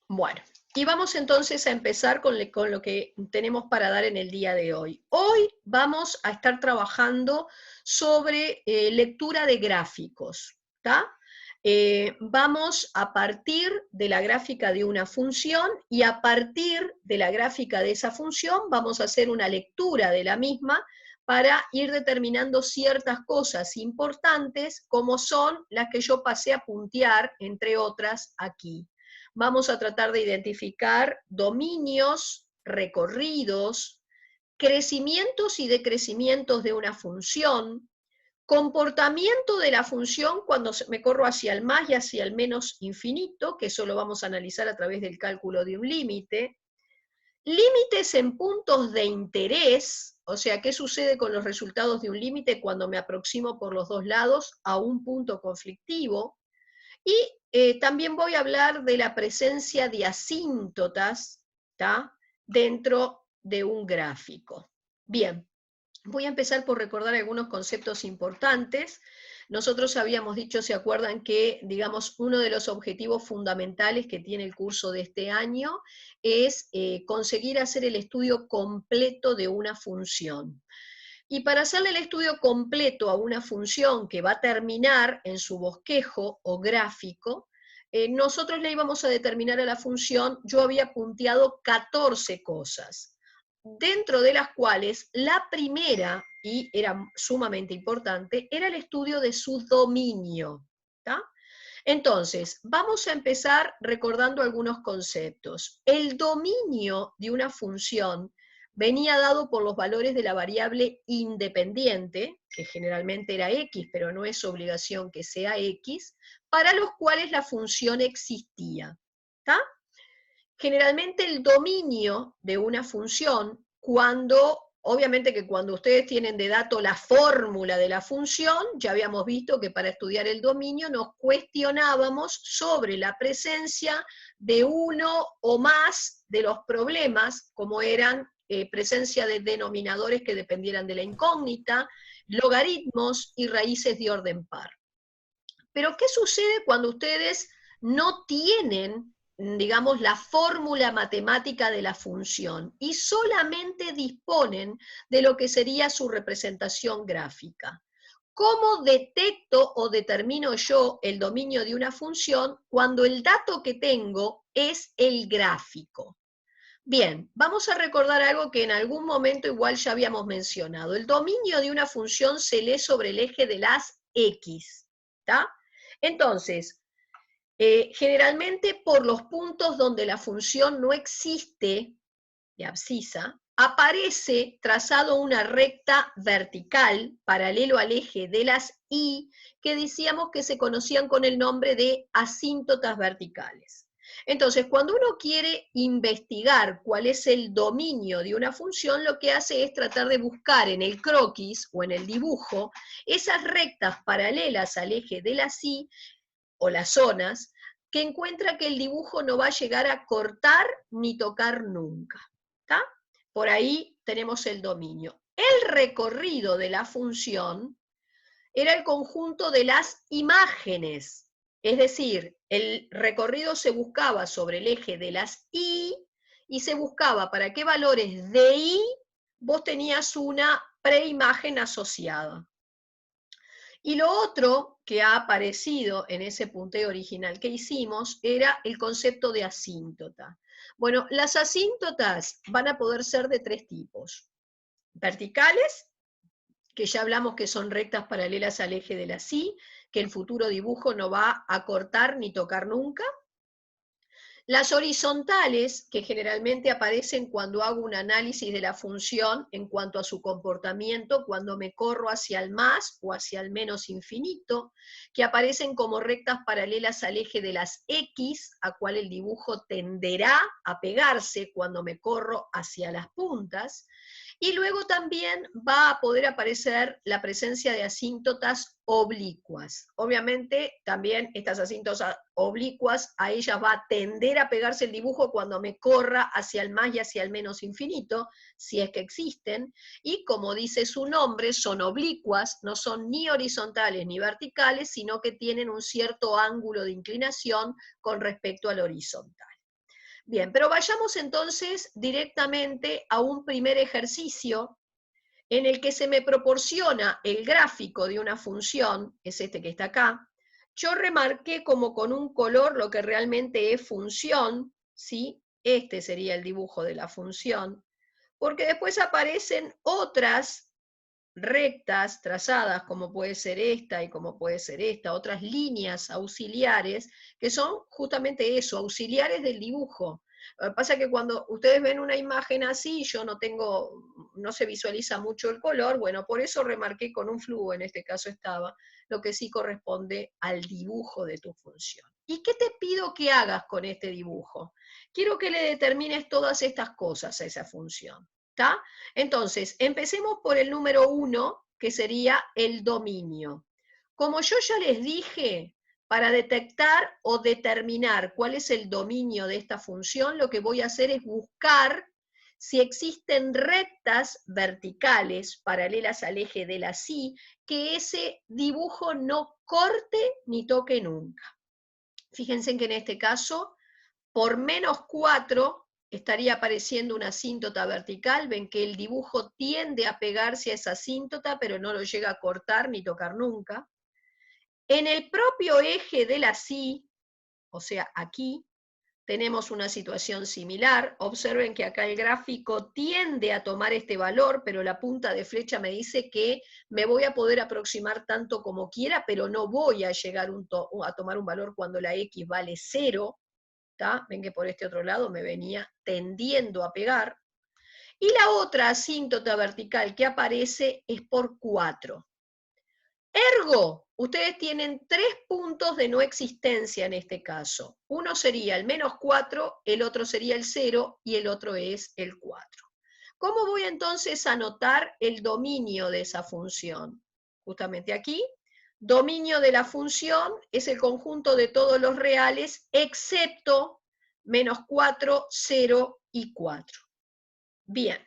Bueno, y vamos entonces a empezar con lo que tenemos para dar en el día de hoy. Hoy vamos a estar trabajando sobre lectura de gráficos, ¿tá? Vamos a partir de la gráfica de una función y a partir de la gráfica de esa función vamos a hacer una lectura de la misma para ir determinando ciertas cosas importantes como son las que yo pasé a puntear, entre otras, aquí. Vamos a tratar de identificar dominios, recorridos, crecimientos y decrecimientos de una función, comportamiento de la función cuando me corro hacia el más y hacia el menos infinito, que eso lo vamos a analizar a través del cálculo de un límite, límites en puntos de interés, o sea, qué sucede con los resultados de un límite cuando me aproximo por los dos lados a un punto conflictivo, y también voy a hablar de la presencia de asíntotas, ¿tá?, dentro de un gráfico. Bien, voy a empezar por recordar algunos conceptos importantes. Nosotros habíamos dicho, ¿se acuerdan que, digamos, uno de los objetivos fundamentales que tiene el curso de este año es conseguir hacer el estudio completo de una función? Y para hacerle el estudio completo a una función que va a terminar en su bosquejo o gráfico, nosotros le íbamos a determinar a la función, yo había punteado 14 cosas, dentro de las cuales la primera, y era sumamente importante, era el estudio de su dominio, ¿tá? Entonces, vamos a empezar recordando algunos conceptos. El dominio de una función venía dado por los valores de la variable independiente, que generalmente era x, pero no es obligación que sea x, para los cuales la función existía, ¿tá? Generalmente el dominio de una función, obviamente que cuando ustedes tienen de dato la fórmula de la función, ya habíamos visto que para estudiar el dominio nos cuestionábamos sobre la presencia de uno o más de los problemas, como eran presencia de denominadores que dependieran de la incógnita, logaritmos y raíces de orden par. Pero ¿qué sucede cuando ustedes no tienen, digamos, la fórmula matemática de la función y solamente disponen de lo que sería su representación gráfica? ¿Cómo detecto o determino yo el dominio de una función cuando el dato que tengo es el gráfico? Bien, vamos a recordar algo que en algún momento igual ya habíamos mencionado. El dominio de una función se lee sobre el eje de las x, ¿está? Entonces, generalmente por los puntos donde la función no existe, de abscisa, aparece trazado una recta vertical paralelo al eje de las y, que decíamos que se conocían con el nombre de asíntotas verticales. Entonces, cuando uno quiere investigar cuál es el dominio de una función, lo que hace es tratar de buscar en el croquis o en el dibujo esas rectas paralelas al eje de las y o las zonas que encuentra que el dibujo no va a llegar a cortar ni tocar nunca, ¿tá? Por ahí tenemos el dominio. El recorrido de la función era el conjunto de las imágenes, es decir, el recorrido se buscaba sobre el eje de las y se buscaba para qué valores de y vos tenías una preimagen asociada. Y lo otro que ha aparecido en ese punteo original que hicimos era el concepto de asíntota. Bueno, las asíntotas van a poder ser de tres tipos. Verticales, que ya hablamos que son rectas paralelas al eje de la y, que el futuro dibujo no va a cortar ni tocar nunca. Las horizontales, que generalmente aparecen cuando hago un análisis de la función en cuanto a su comportamiento, cuando me corro hacia el más o hacia el menos infinito, que aparecen como rectas paralelas al eje de las x, a cual el dibujo tenderá a pegarse cuando me corro hacia las puntas. Y luego también va a poder aparecer la presencia de asíntotas oblicuas. Obviamente también estas asíntotas oblicuas, a ellas va a tender a pegarse el dibujo cuando me corra hacia el más y hacia el menos infinito, si es que existen, y como dice su nombre, son oblicuas, no son ni horizontales ni verticales, sino que tienen un cierto ángulo de inclinación con respecto al horizontal. Bien, pero vayamos entonces directamente a un primer ejercicio en el que se me proporciona el gráfico de una función, es este que está acá. Yo remarqué como con un color lo que realmente es función, ¿sí? Este sería el dibujo de la función, porque después aparecen otras rectas trazadas, como puede ser esta y como puede ser esta, otras líneas auxiliares, que son justamente eso, auxiliares del dibujo. Lo que pasa es que cuando ustedes ven una imagen así, yo no se visualiza mucho el color, bueno, por eso remarqué con un flujo, en este caso estaba, lo que sí corresponde al dibujo de tu función. ¿Y qué te pido que hagas con este dibujo? Quiero que le determines todas estas cosas a esa función. ¿Está? Entonces, empecemos por el número 1, que sería el dominio. Como yo ya les dije, para detectar o determinar cuál es el dominio de esta función, lo que voy a hacer es buscar si existen rectas verticales paralelas al eje de la Y, que ese dibujo no corte ni toque nunca. Fíjense que en este caso, por -4, estaría apareciendo una asíntota vertical, ven que el dibujo tiende a pegarse a esa asíntota, pero no lo llega a cortar ni tocar nunca. En el propio eje de la Y, o sea, aquí, tenemos una situación similar. Observen que acá el gráfico tiende a tomar este valor, pero la punta de flecha me dice que me voy a poder aproximar tanto como quiera, pero no voy a llegar a tomar un valor cuando la X vale 0. ¿Tá? Ven que por este otro lado me venía tendiendo a pegar. Y la otra asíntota vertical que aparece es por 4. Ergo, ustedes tienen 3 puntos de no existencia en este caso. Uno sería el -4, el otro sería el 0 y el otro es el 4. ¿Cómo voy entonces a anotar el dominio de esa función? Justamente aquí, dominio de la función es el conjunto de todos los reales excepto -4, 0 y 4. Bien.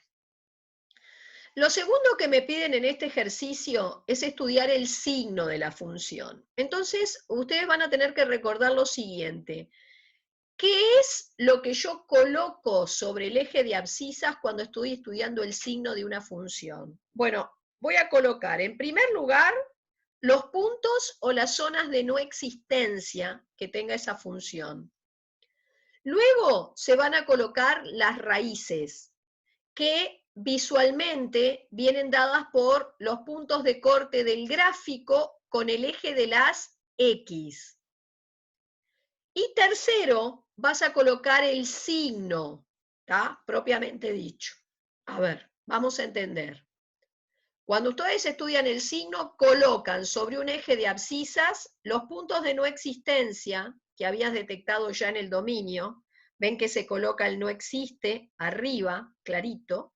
Lo segundo que me piden en este ejercicio es estudiar el signo de la función. Entonces, ustedes van a tener que recordar lo siguiente. ¿Qué es lo que yo coloco sobre el eje de abscisas cuando estoy estudiando el signo de una función? Bueno, voy a colocar en primer lugar los puntos o las zonas de no existencia que tenga esa función. Luego se van a colocar las raíces, que visualmente vienen dadas por los puntos de corte del gráfico con el eje de las X. Y tercero, vas a colocar el signo, ¿tá? Propiamente dicho. A ver, vamos a entender. Cuando ustedes estudian el signo, colocan sobre un eje de abscisas los puntos de no existencia que habías detectado ya en el dominio. Ven que se coloca el no existe arriba, clarito.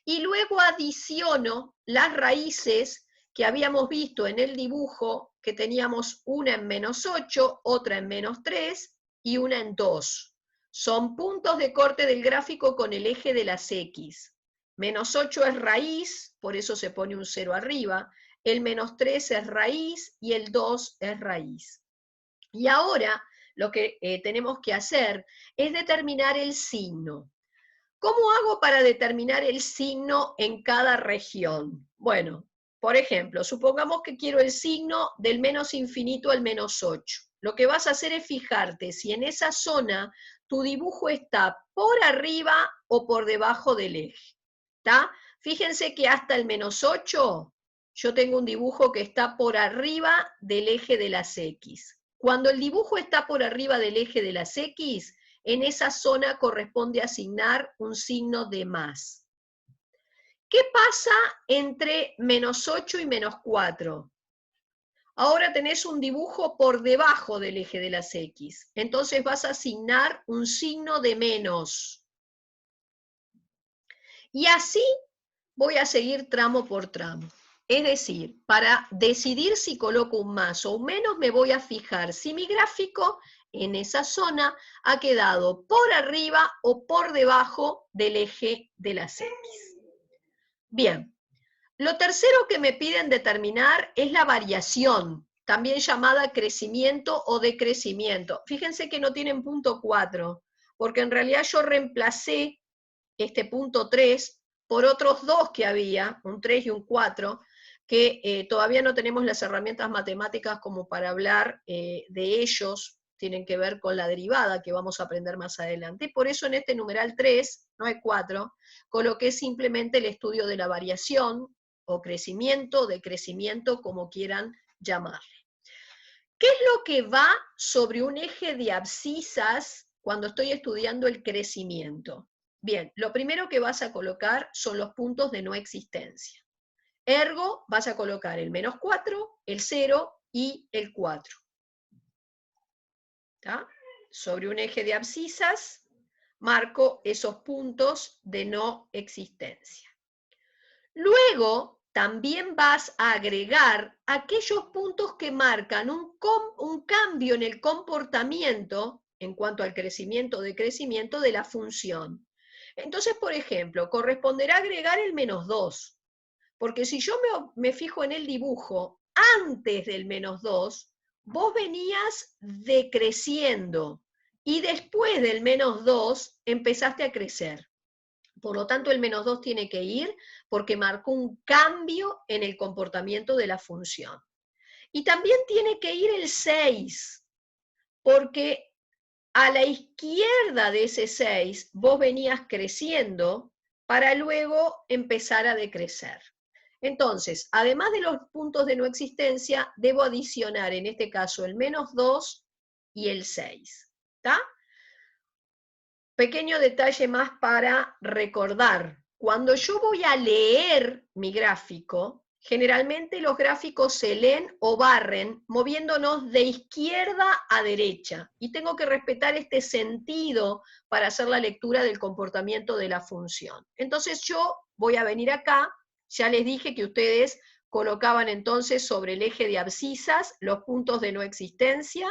Y luego adiciono las raíces que habíamos visto en el dibujo, que teníamos una en -8, otra en -3 y una en 2. Son puntos de corte del gráfico con el eje de las X. -8 es raíz, por eso se pone un 0 arriba, el -3 es raíz y el 2 es raíz. Y ahora lo que tenemos que hacer es determinar el signo. ¿Cómo hago para determinar el signo en cada región? Bueno, por ejemplo, supongamos que quiero el signo del -infinito al -8. Lo que vas a hacer es fijarte si en esa zona tu dibujo está por arriba o por debajo del eje. ¿Tá? Fíjense que hasta el -8 yo tengo un dibujo que está por arriba del eje de las X. Cuando el dibujo está por arriba del eje de las X, en esa zona corresponde asignar un signo de más. ¿Qué pasa entre -8 y -4? Ahora tenés un dibujo por debajo del eje de las X, entonces vas a asignar un signo de menos. Y así voy a seguir tramo por tramo. Es decir, para decidir si coloco un más o un menos, me voy a fijar si mi gráfico en esa zona ha quedado por arriba o por debajo del eje de las X. Bien, lo tercero que me piden determinar es la variación, también llamada crecimiento o decrecimiento. Fíjense que no tienen punto 4, porque en realidad yo reemplacé este punto 3 por otros dos que había, un 3 y un 4, que todavía no tenemos las herramientas matemáticas como para hablar de ellos, tienen que ver con la derivada que vamos a aprender más adelante. Por eso en este numeral 3, no hay 4, coloqué simplemente el estudio de la variación, o crecimiento, decrecimiento, como quieran llamarle. ¿Qué es lo que va sobre un eje de abscisas cuando estoy estudiando el crecimiento? Bien, lo primero que vas a colocar son los puntos de no existencia. Ergo, vas a colocar el -4, el 0 y el 4. ¿Tá? Sobre un eje de abscisas, marco esos puntos de no existencia. Luego, también vas a agregar aquellos puntos que marcan un cambio en el comportamiento en cuanto al crecimiento o decrecimiento de la función. Entonces, por ejemplo, corresponderá agregar el -2, porque si yo me fijo en el dibujo, antes del -2, vos venías decreciendo, y después del -2 empezaste a crecer. Por lo tanto, el -2 tiene que ir porque marcó un cambio en el comportamiento de la función. Y también tiene que ir el 6, porque a la izquierda de ese 6 vos venías creciendo para luego empezar a decrecer. Entonces, además de los puntos de no existencia, debo adicionar en este caso el -2 y el 6. ¿Está? Pequeño detalle más para recordar. Cuando yo voy a leer mi gráfico, generalmente los gráficos se leen o barren moviéndonos de izquierda a derecha. Y tengo que respetar este sentido para hacer la lectura del comportamiento de la función. Entonces yo voy a venir acá, ya les dije que ustedes colocaban entonces sobre el eje de abscisas los puntos de no existencia,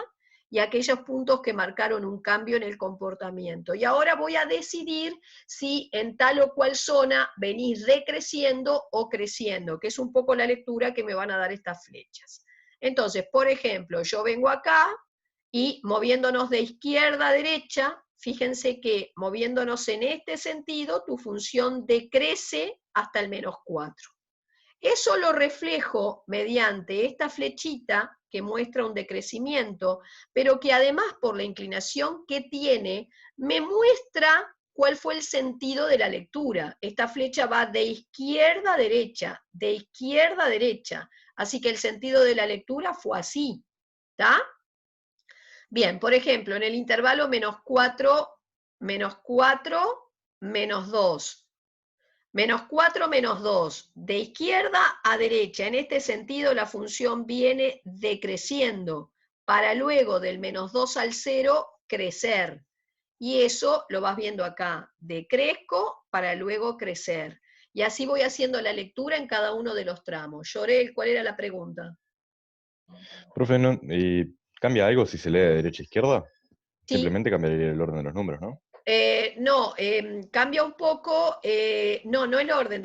y aquellos puntos que marcaron un cambio en el comportamiento. Y ahora voy a decidir si en tal o cual zona venís decreciendo o creciendo, que es un poco la lectura que me van a dar estas flechas. Entonces, por ejemplo, yo vengo acá y moviéndonos de izquierda a derecha, fíjense que moviéndonos en este sentido, tu función decrece hasta el -4. Eso lo reflejo mediante esta flechita que muestra un decrecimiento, pero que además por la inclinación que tiene, me muestra cuál fue el sentido de la lectura. Esta flecha va de izquierda a derecha, de izquierda a derecha. Así que el sentido de la lectura fue así. ¿Está? Bien, por ejemplo, en el intervalo -4, -4, -2. -4, -2, de izquierda a derecha. En este sentido, la función viene decreciendo, para luego del -2 al 0, crecer. Y eso lo vas viendo acá, decrezco para luego crecer. Y así voy haciendo la lectura en cada uno de los tramos. Llorel, ¿cuál era la pregunta? Profe, ¿cambia algo si se lee de derecha a izquierda? Sí. Simplemente cambiaría el orden de los números, ¿no? No, cambia un poco, no el orden,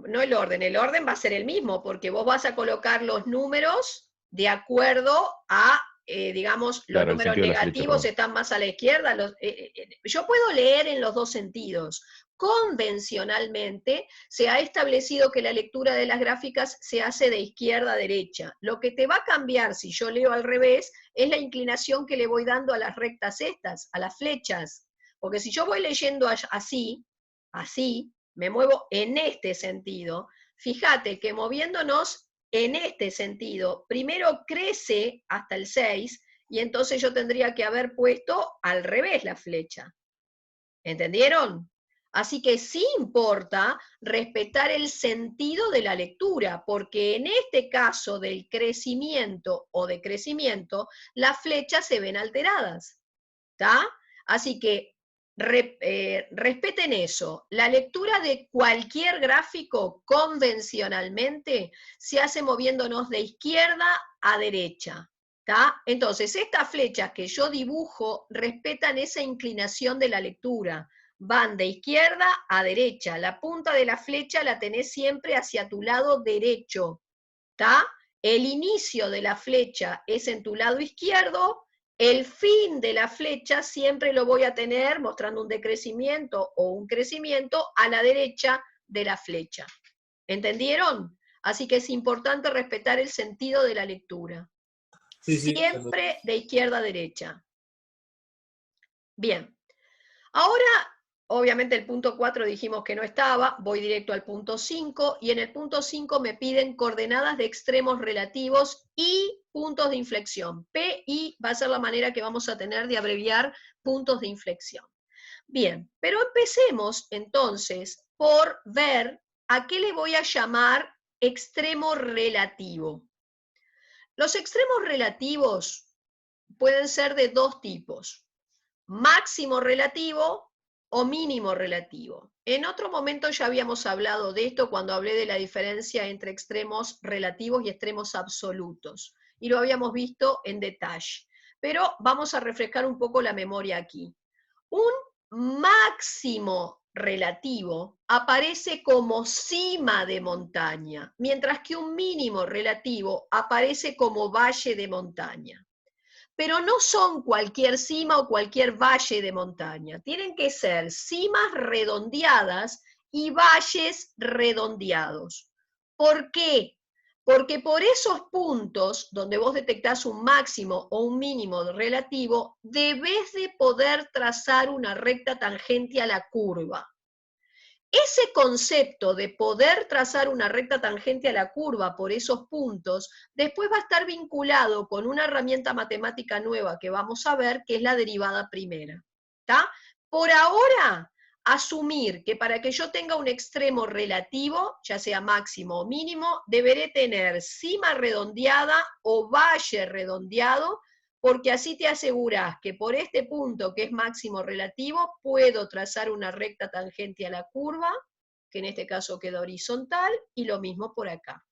no el orden va a ser el mismo, porque vos vas a colocar los números de acuerdo a, digamos, los Claro, el números sentido de la flecha, negativos perdón. están más a la izquierda, yo puedo leer en los dos sentidos. Convencionalmente se ha establecido que la lectura de las gráficas se hace de izquierda a derecha. Lo que te va a cambiar si yo leo al revés es la inclinación que le voy dando a las rectas estas, a las flechas. Porque si yo voy leyendo así, me muevo en este sentido, fíjate que moviéndonos en este sentido, primero crece hasta el 6, y entonces yo tendría que haber puesto al revés la flecha. ¿Entendieron? Así que sí importa respetar el sentido de la lectura, porque en este caso del crecimiento o decrecimiento, las flechas se ven alteradas. ¿Está? Así que respeten eso. La lectura de cualquier gráfico convencionalmente se hace moviéndonos de izquierda a derecha. ¿Tá? Entonces, estas flechas que yo dibujo respetan esa inclinación de la lectura. Van de izquierda a derecha. La punta de la flecha la tenés siempre hacia tu lado derecho. ¿Tá? El inicio de la flecha es en tu lado izquierdo el fin de la flecha siempre lo voy a tener mostrando un decrecimiento o un crecimiento a la derecha de la flecha. ¿Entendieron? Así que es importante respetar el sentido de la lectura. Sí, sí. Siempre de izquierda a derecha. Bien. Ahora, obviamente el punto 4 dijimos que no estaba, voy directo al punto 5, y en el punto 5 me piden coordenadas de extremos relativos y puntos de inflexión. P, I va a ser la manera que vamos a tener de abreviar puntos de inflexión. Bien, pero empecemos entonces por ver a qué le voy a llamar extremo relativo. Los extremos relativos pueden ser de dos tipos: máximo relativo o mínimo relativo. En otro momento ya habíamos hablado de esto cuando hablé de la diferencia entre extremos relativos y extremos absolutos, y lo habíamos visto en detalle. Pero vamos a refrescar un poco la memoria aquí. Un máximo relativo aparece como cima de montaña, mientras que un mínimo relativo aparece como valle de montaña. Pero no son cualquier cima o cualquier valle de montaña. Tienen que ser cimas redondeadas y valles redondeados. ¿Por qué? Porque por esos puntos donde vos detectás un máximo o un mínimo relativo, debés de poder trazar una recta tangente a la curva. Ese concepto de poder trazar una recta tangente a la curva por esos puntos, después va a estar vinculado con una herramienta matemática nueva que vamos a ver, que es la derivada primera. ¿Está? Por ahora, asumir que para que yo tenga un extremo relativo, ya sea máximo o mínimo, deberé tener cima redondeada o valle redondeado, porque así te aseguras que por este punto que es máximo relativo, puedo trazar una recta tangente a la curva, que en este caso queda horizontal, y lo mismo por acá.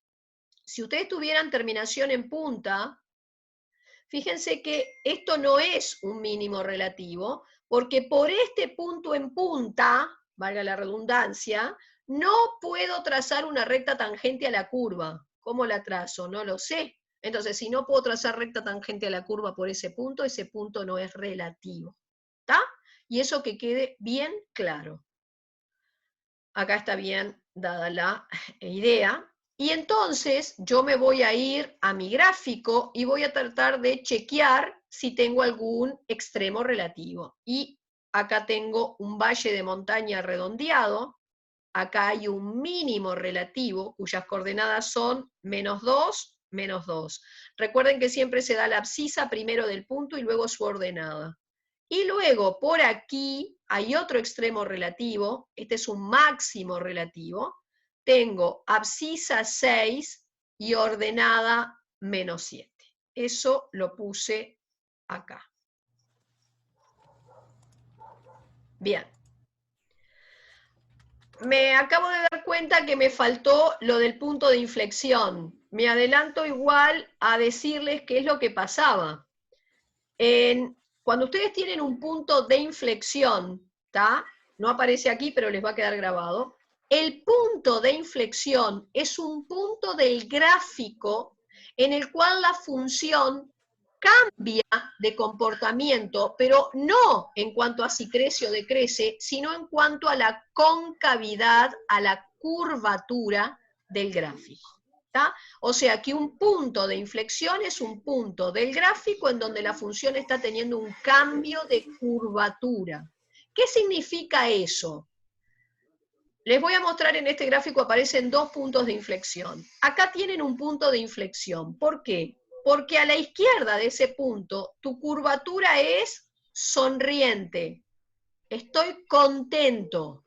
Si ustedes tuvieran terminación en punta, fíjense que esto no es un mínimo relativo, porque por este punto en punta, valga la redundancia, no puedo trazar una recta tangente a la curva. ¿Cómo la trazo? No lo sé. Entonces, si no puedo trazar recta tangente a la curva por ese punto no es relativo. ¿Está? Y eso que quede bien claro. Acá está bien dada la idea. Y entonces yo me voy a ir a mi gráfico y voy a tratar de chequear si tengo algún extremo relativo. Y acá tengo un valle de montaña redondeado. Acá hay un mínimo relativo, cuyas coordenadas son -2, -2. Recuerden que siempre se da la abscisa primero del punto y luego su ordenada. Y luego, por aquí, hay otro extremo relativo, este es un máximo relativo, tengo abscisa 6 y ordenada -7. Eso lo puse acá. Bien. Me acabo de dar cuenta que me faltó lo del punto de inflexión. Me adelanto igual a decirles qué es lo que pasaba. Cuando ustedes tienen un punto de inflexión, ¿tá? No aparece aquí, pero les va a quedar grabado. El punto de inflexión es un punto del gráfico en el cual la función cambia de comportamiento, pero no en cuanto a si crece o decrece, sino en cuanto a la concavidad, a la curvatura del gráfico. ¿Tá? O sea que un punto de inflexión es un punto del gráfico en donde la función está teniendo un cambio de curvatura. ¿Qué significa eso? Les voy a mostrar en este gráfico, aparecen dos puntos de inflexión. Acá tienen un punto de inflexión. ¿Por qué? Porque a la izquierda de ese punto, tu curvatura es sonriente. Estoy contento.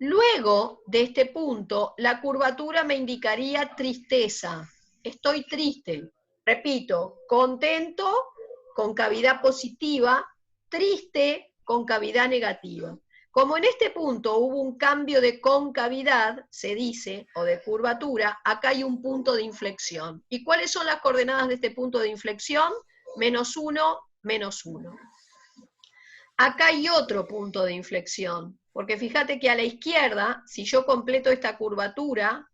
Luego de este punto, la curvatura me indicaría tristeza. Estoy triste. Repito, contento, concavidad positiva, triste, concavidad negativa. Como en este punto hubo un cambio de concavidad, se dice, o de curvatura, acá hay un punto de inflexión. ¿Y cuáles son las coordenadas de este punto de inflexión? -1, -1. Acá hay otro punto de inflexión, porque fíjate que a la izquierda, si yo completo esta curvatura,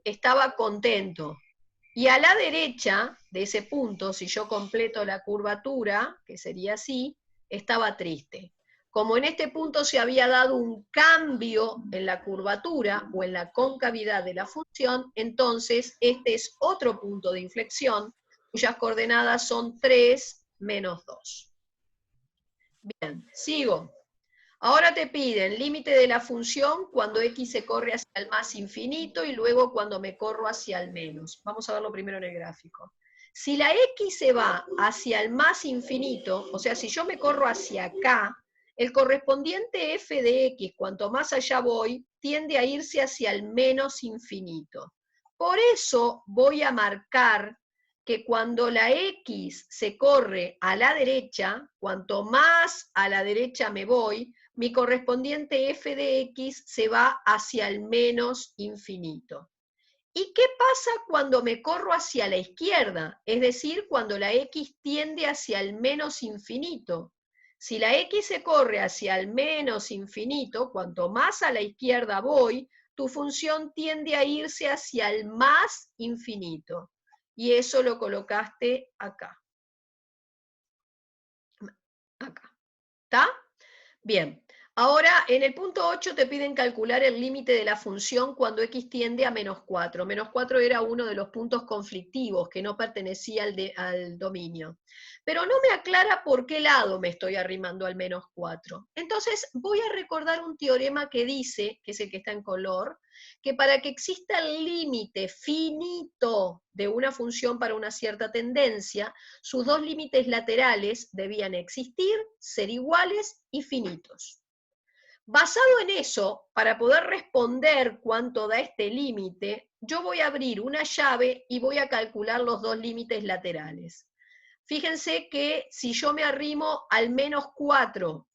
estaba contento. Y a la derecha de ese punto, si yo completo la curvatura, que sería así, estaba triste. Como en este punto se había dado un cambio en la curvatura o en la concavidad de la función, entonces este es otro punto de inflexión, cuyas coordenadas son 3 menos 2. Bien, sigo. Ahora te piden límite de la función cuando x se corre hacia el más infinito y luego cuando me corro hacia el menos. Vamos a verlo primero en el gráfico. Si la x se va hacia el más infinito, o sea, si yo me corro hacia acá, el correspondiente f de x, cuanto más allá voy, tiende a irse hacia el menos infinito. Por eso voy a marcar que cuando la x se corre a la derecha, cuanto más a la derecha me voy, mi correspondiente f de x se va hacia el menos infinito. ¿Y qué pasa cuando me corro hacia la izquierda? Es decir, cuando la x tiende hacia el menos infinito. Si la x se corre hacia el menos infinito, cuanto más a la izquierda voy, tu función tiende a irse hacia el más infinito. Y eso lo colocaste acá. Acá. ¿Está? Bien. Ahora, en el punto 8 te piden calcular el límite de la función cuando x tiende a menos 4. Menos 4 era uno de los puntos conflictivos que no pertenecía al dominio. Pero no me aclara por qué lado me estoy arrimando al menos 4. Entonces voy a recordar un teorema que dice, que es el que está en color, que para que exista el límite finito de una función para una cierta tendencia, sus dos límites laterales debían existir, ser iguales y finitos. Basado en eso, para poder responder cuánto da este límite, yo voy a abrir una llave y voy a calcular los dos límites laterales. Fíjense que si yo me arrimo al menos 4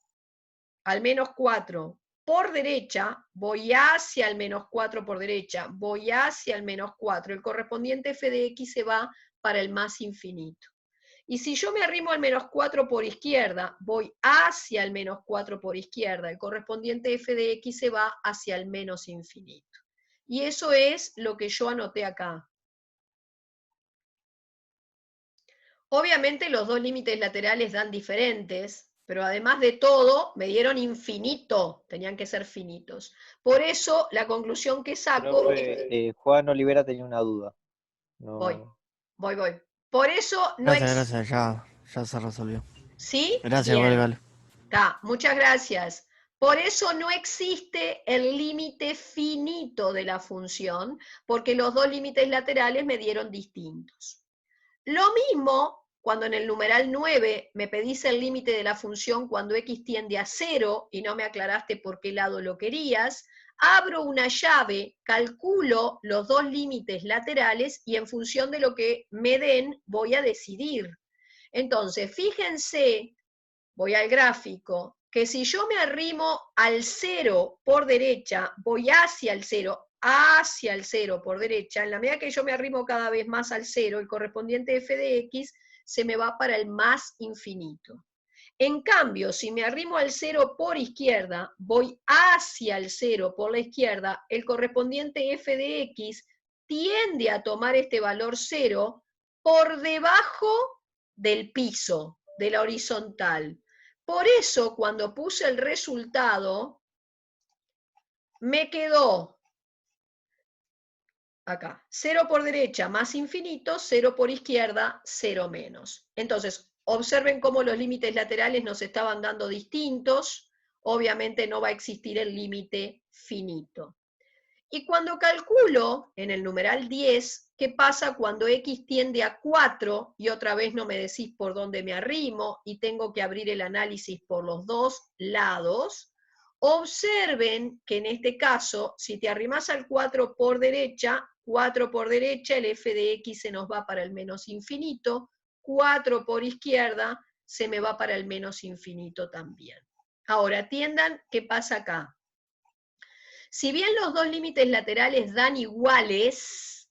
por derecha, voy hacia el menos 4 por derecha, voy hacia el menos 4, el correspondiente f de x se va para el más infinito. Y si yo me arrimo al menos 4 por izquierda, voy hacia el menos 4 por izquierda, el correspondiente f de x se va hacia el menos infinito. Y eso es lo que yo anoté acá. Obviamente los dos límites laterales dan diferentes, pero además de todo, me dieron infinito, tenían que ser finitos. Por eso, la conclusión que saco... Profe, Juan Olivera tenía una duda. Voy, No. voy. Por eso no Gracias, ya se resolvió. ¿Sí? Gracias, Bien. vale. Muchas gracias. Por eso no existe el límite finito de la función, porque los dos límites laterales me dieron distintos. Lo mismo cuando en el numeral 9 me pedís el límite de la función cuando x tiende a 0 y no me aclaraste por qué lado lo querías, abro una llave, calculo los dos límites laterales y en función de lo que me den voy a decidir. Entonces, fíjense, voy al gráfico, que si yo me arrimo al 0 por derecha, voy hacia el 0 por derecha, en la medida que yo me arrimo cada vez más al 0, el correspondiente f de x se me va para el más infinito. En cambio, si me arrimo al 0 por izquierda, voy hacia el 0 por la izquierda, el correspondiente f de x tiende a tomar este valor 0 por debajo del piso, de la horizontal. Por eso, cuando puse el resultado, me quedó acá, 0 por derecha más infinito, 0 por izquierda, 0 menos. Entonces, observen cómo los límites laterales nos estaban dando distintos, obviamente no va a existir el límite finito. Y cuando calculo en el numeral 10, ¿qué pasa cuando x tiende a 4 y otra vez no me decís por dónde me arrimo y tengo que abrir el análisis por los dos lados? Observen que en este caso, si te arrimas al 4 por derecha, el f de x se nos va para el menos infinito, 4 por izquierda se me va para el menos infinito también. Ahora, atiendan qué pasa acá. Si bien los dos límites laterales dan iguales,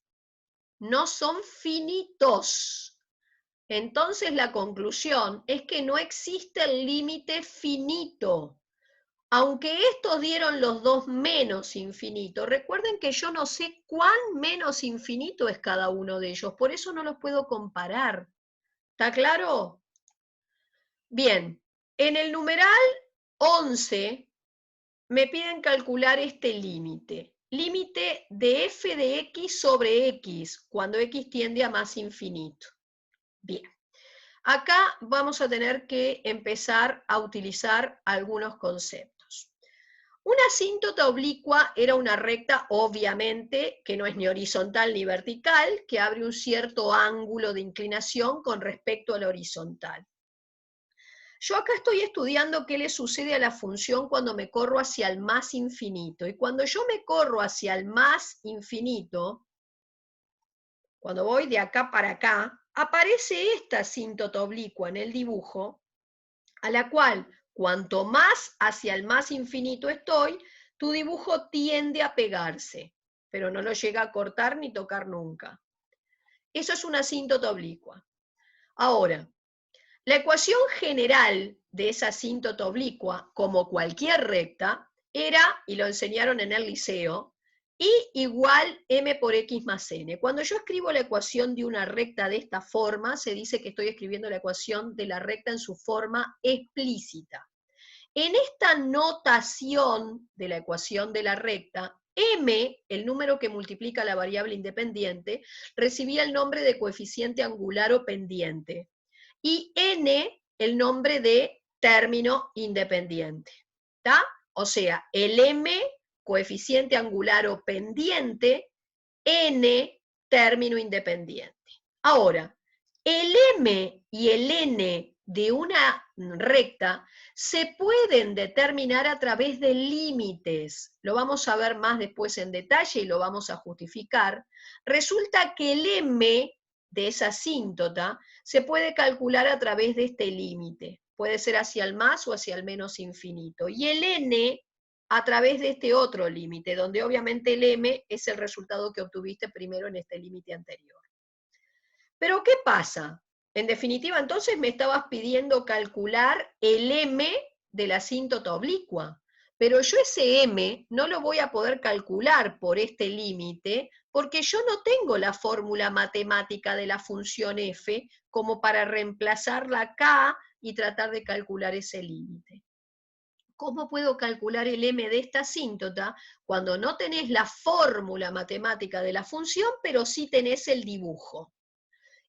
no son finitos. Entonces la conclusión es que no existe el límite finito. aunque estos dieron los dos menos infinito, recuerden que yo no sé cuán menos infinito es cada uno de ellos, por eso no los puedo comparar. ¿Está claro? Bien, en el numeral 11 me piden calcular este límite. Límite de f de x sobre x, cuando x tiende a más infinito. Bien. Acá vamos a tener que empezar a utilizar algunos conceptos. Una asíntota oblicua era una recta, obviamente, que no es ni horizontal ni vertical, que abre un cierto ángulo de inclinación con respecto a la horizontal. Yo acá estoy estudiando qué le sucede a la función cuando me corro hacia el más infinito. Y cuando yo me corro hacia el más infinito, cuando voy de acá para acá, aparece esta asíntota oblicua en el dibujo, a la cual, cuanto más hacia el más infinito estoy, tu dibujo tiende a pegarse, pero no lo llega a cortar ni tocar nunca. Eso es una asíntota oblicua. Ahora, la ecuación general de esa asíntota oblicua, como cualquier recta, era, y lo enseñaron en el liceo, y igual m por x más n. Cuando yo escribo la ecuación de una recta de esta forma, se dice que estoy escribiendo la ecuación de la recta en su forma explícita. En esta notación de la ecuación de la recta, m, el número que multiplica la variable independiente, recibía el nombre de coeficiente angular o pendiente, y n, el nombre de término independiente. ¿Está? O sea, el m, coeficiente angular o pendiente, n, término independiente. Ahora, el m y el n de una recta se pueden determinar a través de límites. Lo vamos a ver más después en detalle y lo vamos a justificar. Resulta que el m de esa asíntota se puede calcular a través de este límite. Puede ser hacia el más o hacia el menos infinito. Y el n a través de este otro límite, donde obviamente el m es el resultado que obtuviste primero en este límite anterior. Pero ¿qué pasa? En definitiva, entonces me estabas pidiendo calcular el m de la asíntota oblicua, pero yo ese m no lo voy a poder calcular por este límite, porque yo no tengo la fórmula matemática de la función f como para reemplazarla acá y tratar de calcular ese límite. ¿Cómo puedo calcular el m de esta asíntota cuando no tenés la fórmula matemática de la función, pero sí tenés el dibujo?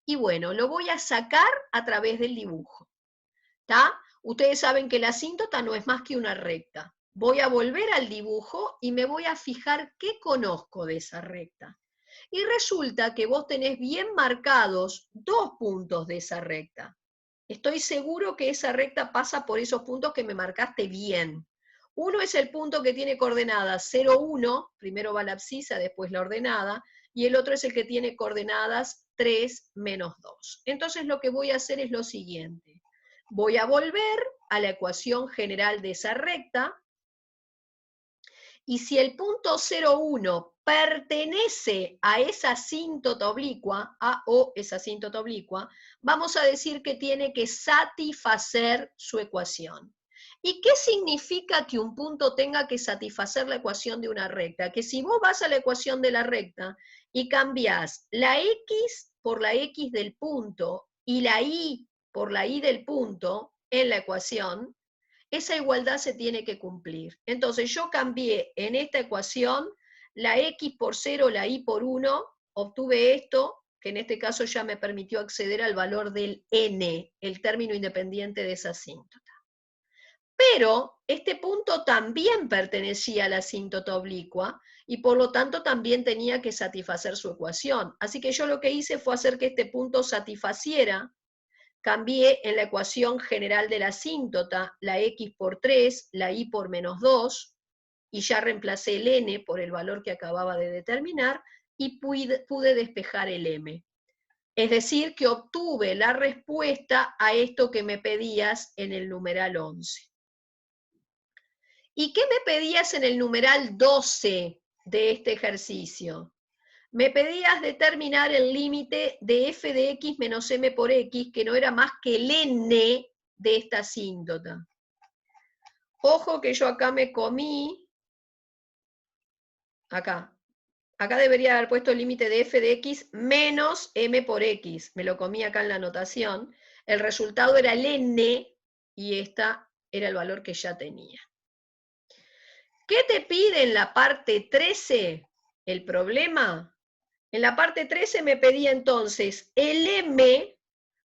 Y bueno, lo voy a sacar a través del dibujo. ¿Está? Ustedes saben que la asíntota no es más que una recta. Voy a volver al dibujo y me voy a fijar qué conozco de esa recta. Y resulta que vos tenés bien marcados dos puntos de esa recta. Estoy seguro que esa recta pasa por esos puntos que me marcaste bien. Uno es el punto que tiene coordenadas 0, 1, primero va la abscisa, después la ordenada, y el otro es el que tiene coordenadas 3, menos 2. Entonces lo que voy a hacer es lo siguiente. Voy a volver a la ecuación general de esa recta, y si el punto 0, 1 pertenece a esa asíntota oblicua, a o esa asíntota oblicua, vamos a decir que tiene que satisfacer su ecuación. ¿Y qué significa que un punto tenga que satisfacer la ecuación de una recta? Que si vos vas a la ecuación de la recta y cambiás la x por la x del punto y la y por la y del punto en la ecuación, esa igualdad se tiene que cumplir. Entonces yo cambié en esta ecuación la x por 0, la y por 1, obtuve esto, que en este caso ya me permitió acceder al valor del n, el término independiente de esa asíntota. Pero este punto también pertenecía a la asíntota oblicua, y por lo tanto también tenía que satisfacer su ecuación. Así que yo lo que hice fue hacer que este punto satisfaciera. Cambié en la ecuación general de la asíntota la x por 3, la y por menos 2, y ya reemplacé el n por el valor que acababa de determinar, y pude despejar el m. Es decir, que obtuve la respuesta a esto que me pedías en el numeral 11. ¿Y qué me pedías en el numeral 12 de este ejercicio? Me pedías determinar el límite de f de x menos m por x, que no era más que el n de esta asíntota. Ojo que yo acá me comí, acá debería haber puesto el límite de f de x menos m por x. Me lo comí acá en la anotación. El resultado era el n y esta era el valor que ya tenía. ¿Qué te pide en la parte 13 el problema? En la parte 13 me pedía entonces el m,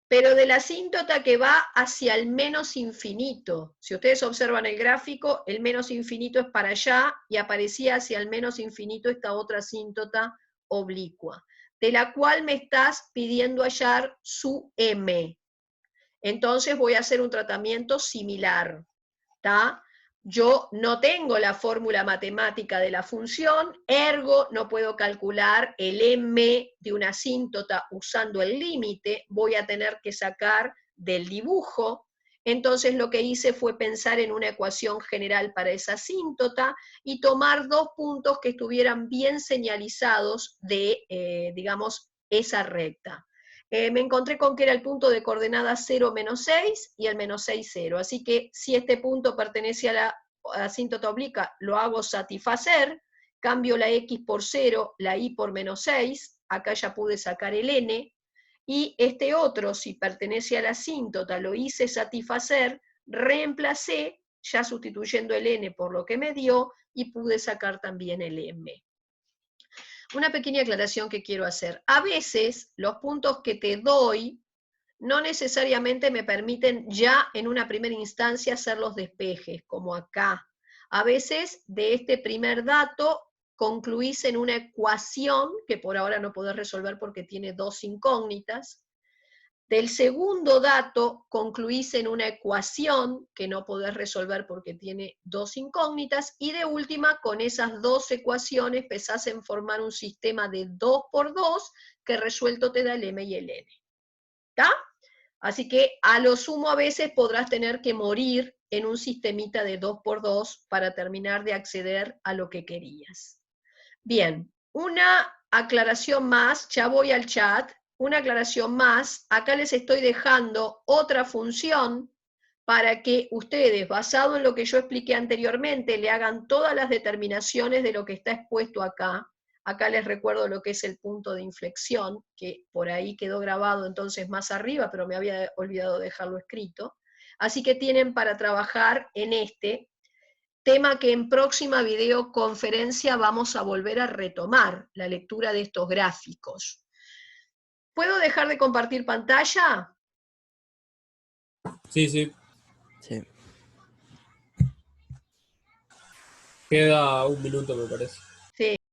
pero de la asíntota que va hacia el menos infinito. Si ustedes observan el gráfico, el menos infinito es para allá y aparecía hacia el menos infinito esta otra asíntota oblicua, de la cual me estás pidiendo hallar su m. Entonces voy a hacer un tratamiento similar, ¿está? Yo no tengo la fórmula matemática de la función, ergo no puedo calcular el m de una asíntota usando el límite, voy a tener que sacar del dibujo. Entonces lo que hice fue pensar en una ecuación general para esa asíntota y tomar dos puntos que estuvieran bien señalizados de, digamos, esa recta. Me encontré con que era el punto de coordenadas 0, menos 6 y el menos 6, 0. Así que si este punto pertenece a la asíntota obliqua, lo hago satisfacer, cambio la x por 0, la y por menos 6, acá ya pude sacar el n, y este otro, si pertenece a la asíntota, lo hice satisfacer, reemplacé, ya sustituyendo el n por lo que me dio, y pude sacar también el m. Una pequeña aclaración que quiero hacer. A veces los puntos que te doy no necesariamente me permiten ya en una primera instancia hacer los despejes, como acá. A veces de este primer dato concluís en una ecuación que por ahora no podés resolver porque tiene dos incógnitas. Del segundo dato concluís en una ecuación que no podés resolver porque tiene dos incógnitas, y de última, con esas dos ecuaciones empezás a formar un sistema de 2 por 2 que resuelto te da el m y el n. ¿Está? Así que a lo sumo a veces podrás tener que morir en un sistemita de 2 por 2 para terminar de acceder a lo que querías. Bien, una aclaración más, ya voy al chat. Una aclaración más, acá les estoy dejando otra función para que ustedes, basado en lo que yo expliqué anteriormente, le hagan todas las determinaciones de lo que está expuesto acá. Acá les recuerdo lo que es el punto de inflexión, que por ahí quedó grabado entonces más arriba, pero me había olvidado dejarlo escrito. Así que tienen para trabajar en este tema que en próxima videoconferencia vamos a volver a retomar, la lectura de estos gráficos. ¿Puedo dejar de compartir pantalla? Sí, sí. Sí. Queda un minuto, me parece.